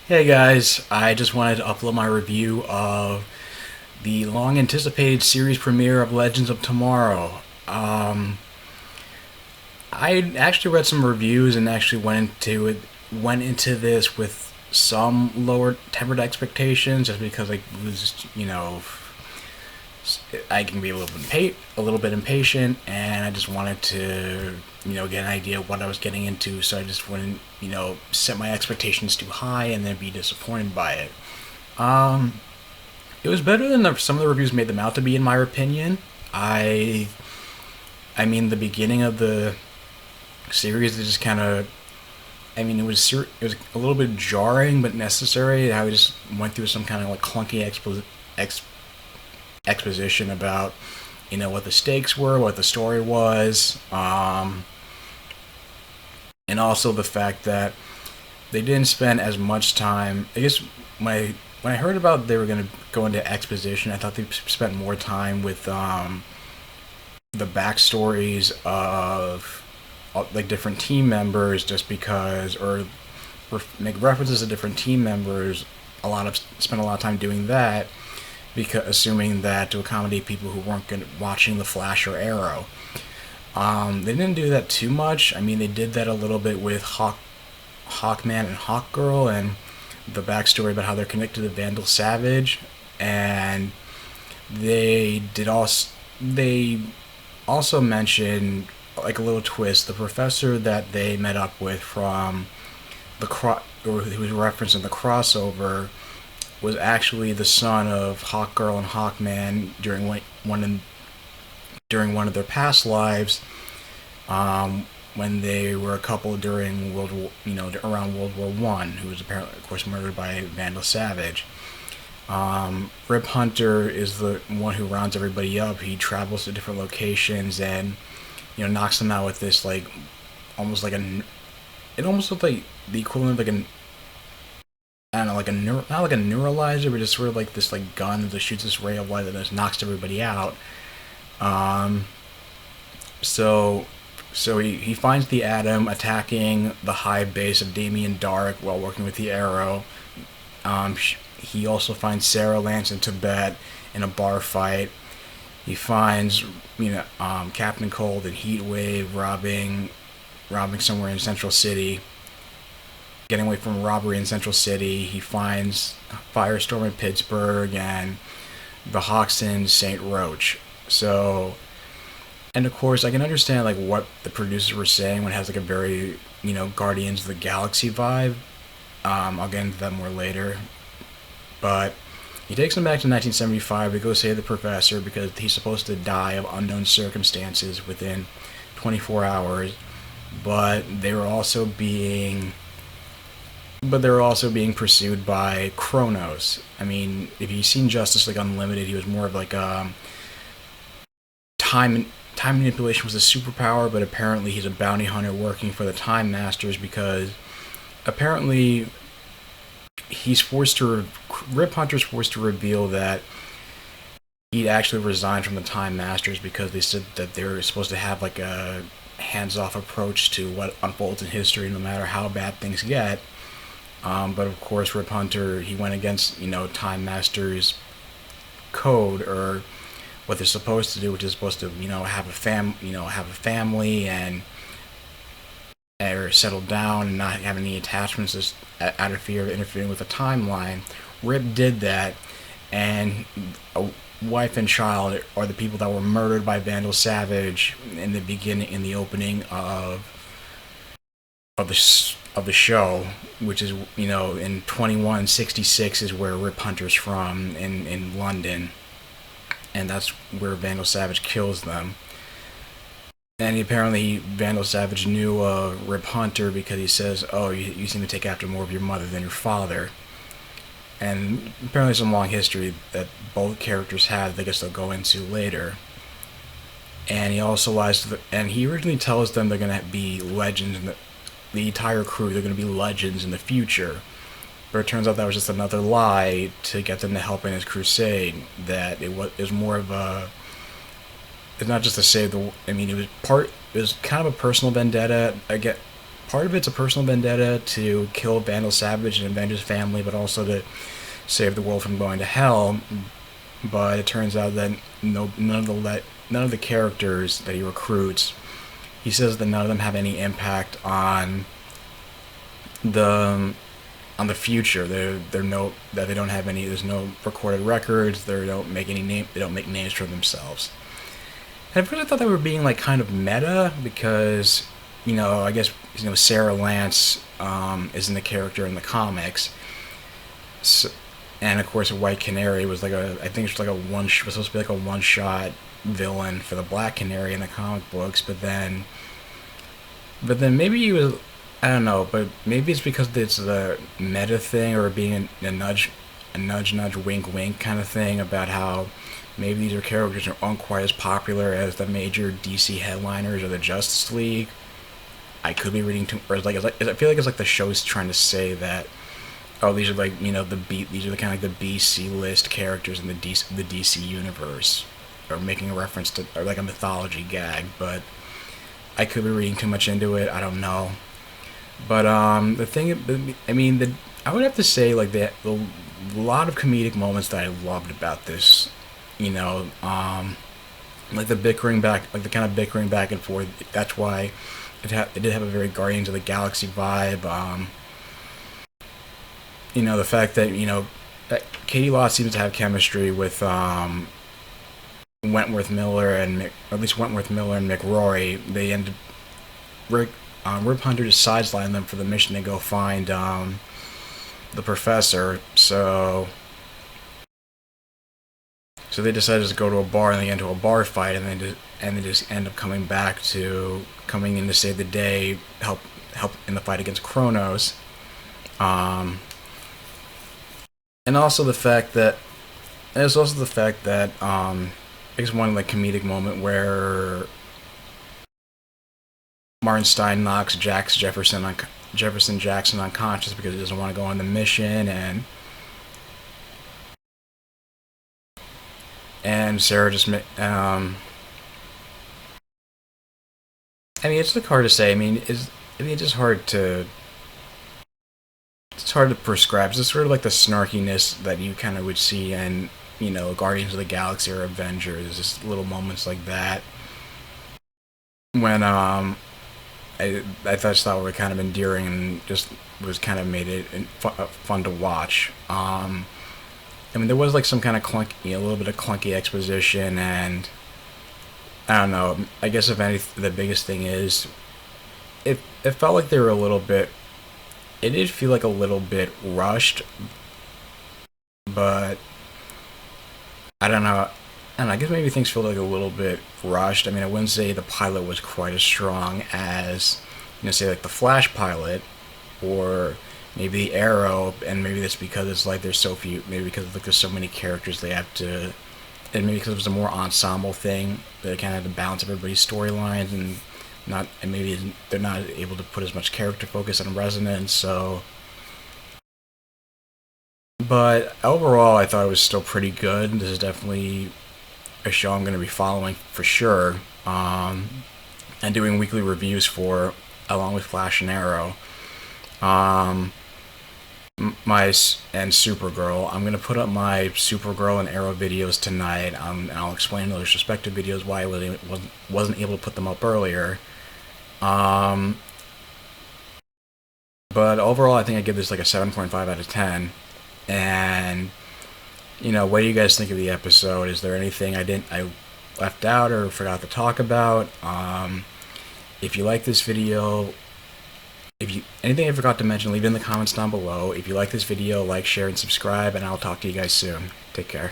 Hey guys, I just wanted to upload my review of the long anticipated series premiere of Legends of Tomorrow. I actually read some reviews and actually went into this with some lower tempered expectations just because I was, I can be a little bit impatient, and I just wanted to, get an idea of what I was getting into, so I just wouldn't, set my expectations too high and then be disappointed by it. It was better than some of the reviews made them out to be, in my opinion. I, I mean, the beginning of the series, it just kind of, it was a little bit jarring but necessary. How we just went through some kind of like clunky ex- exposition about what the stakes were, what the story was, and also the fact that they didn't spend as much time. I guess when I heard about they were going to go into exposition, I thought they spent more time with the backstories of like different team members, just because, or make references to different team members. Spent a lot of time doing that, because assuming that to accommodate people who weren't watching the Flash or Arrow. They didn't do that too much. I mean, they did that a little bit with Hawkman and Hawkgirl, and the backstory about how they're connected to Vandal Savage, and they also mentioned, like, a little twist, the professor that they met up with from or who was referenced in the crossover, was actually the son of Hawkgirl and Hawkman during one of their past lives, when they were a couple during around World War I, who was apparently, of course, murdered by Vandal Savage. Rip Hunter is the one who rounds everybody up. He travels to different locations and knocks them out with this, like, almost like a it almost looked like the equivalent of like an I don't know, like not like a neuralizer, but just sort of like this like gun that just shoots this ray of light that just knocks everybody out. Um, so he finds the Atom attacking the hive base of Damien Dark while working with the Arrow. He also finds Sarah Lance in Tibet in a bar fight. He finds Captain Cold and Heatwave robbing somewhere in Central City. Getting away from a robbery in Central City, he finds Firestorm in Pittsburgh and the Hawks in St. Roach. So, and of course, I can understand like what the producers were saying when it has like a very Guardians of the Galaxy vibe. I'll get into that more later, but he takes them back to 1975 to go save the professor because he's supposed to die of unknown circumstances within 24 hours. But they were also being pursued by Kronos. I mean, if you've seen Justice League Unlimited, he was more of like time manipulation was a superpower, but apparently he's a bounty hunter working for the Time Masters, because apparently he's forced to Rip Hunter's forced to reveal that he'd actually resigned from the Time Masters because they said that they were supposed to have like a hands-off approach to what unfolds in history, no matter how bad things get. But of course, Rip Hunter, he went against Time Masters code, or what they're supposed to do, which is supposed to have a family and or settle down and not have any attachments, just out of fear of interfering with the timeline. Rip did that, and a wife and child are the people that were murdered by Vandal Savage in the opening of the show, which is in 2166 is where Rip Hunter's from, in London, and that's where Vandal Savage kills them. And apparently Vandal Savage knew Rip Hunter because he says, "Oh, you seem to take after more of your mother than your father." And apparently some long history that both characters have that I guess they'll go into later. And he also lies to and he originally tells them they're gonna be legends, and the entire crew, they're gonna be legends in the future. But it turns out that was just another lie to get them to help in his crusade. That it was more of a, it's not just to save the. I mean, it was kind of a personal vendetta. I get part of it's a personal vendetta to kill Vandal Savage and avenge his family, but also to save the world from going to hell. But it turns out that none of the characters that he recruits, he says that none of them have any impact on the future. They don't have any. There's no recorded records. They don't make any name. They don't make names for themselves. And at first, I thought they were being like kind of meta because, I guess Sarah Lance isn't the character in the comics. So, and of course, a White Canary was like I think it's like was supposed to be like a one-shot villain for the Black Canary in the comic books, but then maybe he was, I don't know, but maybe it's because it's the meta thing or being a nudge, wink, wink kind of thing about how maybe these are characters that aren't quite as popular as the major DC headliners or the Justice League. I could be reading too, or I feel like it's like the show's trying to say that, oh, these are like these are the kind of like the B, C list characters in the DC universe, or making a reference to, or like a mythology gag. But I could be reading too much into it. I don't know. But the thing, I mean, I would have to say like a lot of comedic moments that I loved about this, like the bickering back, like the kind of bickering back and forth. That's why it did have a very Guardians of the Galaxy vibe. The fact that that Katie Law seems to have chemistry with Wentworth Miller and McRory. They ended Rip Hunter just sidelined them for the mission to go find the professor. So they decided to go to a bar and they get into a bar fight, and they just end up coming in to save the day, help in the fight against Kronos. And also the fact that I guess one like comedic moment where Martin Stein knocks Jefferson Jackson unconscious because he doesn't want to go on the mission, and Sarah just I mean, it's like hard to say. I mean, it's just hard to prescribe. It's sort of like the snarkiness that you kind of would see in Guardians of the Galaxy or Avengers. Just little moments like that when I just thought were kind of endearing and just was kind of made it fun to watch. I mean, there was like some kind of clunky, a little bit of clunky exposition, and I don't know. I guess if anything, the biggest thing is it felt like they were a little bit. It did feel like a little bit rushed, but I don't know. And I guess maybe things feel like a little bit rushed. I mean, I wouldn't say the pilot was quite as strong as, say like the Flash pilot, or maybe the Arrow. And maybe that's because it's like there's so few. Maybe because like there's so many characters they have to, and maybe because it was a more ensemble thing, they kind of had to balance everybody's storylines and maybe they're not able to put as much character focus and resonance. So, but overall, I thought it was still pretty good. This is definitely a show I'm going to be following for sure, and doing weekly reviews for, along with Flash and Arrow. And Supergirl. I'm going to put up my Supergirl and Arrow videos tonight, and I'll explain in those respective videos why I wasn't able to put them up earlier. But overall, I think I give this like a 7.5 out of 10. And what do you guys think of the episode? Is there anything I left out or forgot to talk about? If you like this video, anything I forgot to mention, leave it in the comments down below. If you like this video, like, share, and subscribe, and I'll talk to you guys soon. Take care.